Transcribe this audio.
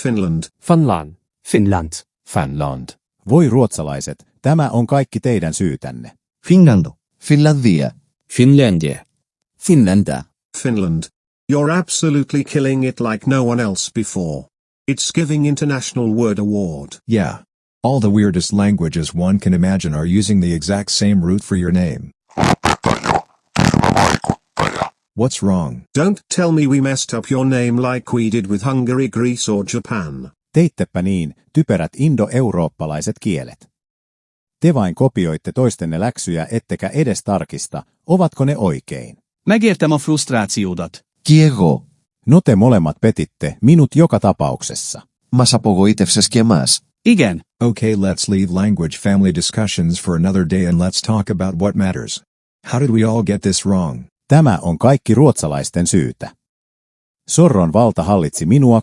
Finland. Finland. Finland. Finland. Voi ruotsalaiset, tämä on kaikki teidän syytänne. Finlando. Finlandia. Finlandia. Finlanda. Finland. You're absolutely killing it like no one else before. It's giving International Word Award. Yeah. All the weirdest languages one can imagine are using the exact same root for your name. What's wrong? Don't tell me we messed up your name like we did with Hungary, Greece or Japan. Teittepä niin, typerät indo-eurooppalaiset kielet. Te vain kopioitte toistenne läksyjä ettekä edes tarkista, ovatko ne oikein. Megértem a frusztrációdat. Kiego. No te molemmat petitte minut joka tapauksessa. Μας απογοήτευσες και εμάς. Igen. Okay, let's leave language family discussions for another day and let's talk about what matters. How did we all get this wrong? Tämä on kaikki ruotsalaisten syytä. Sorron valta hallitsi minua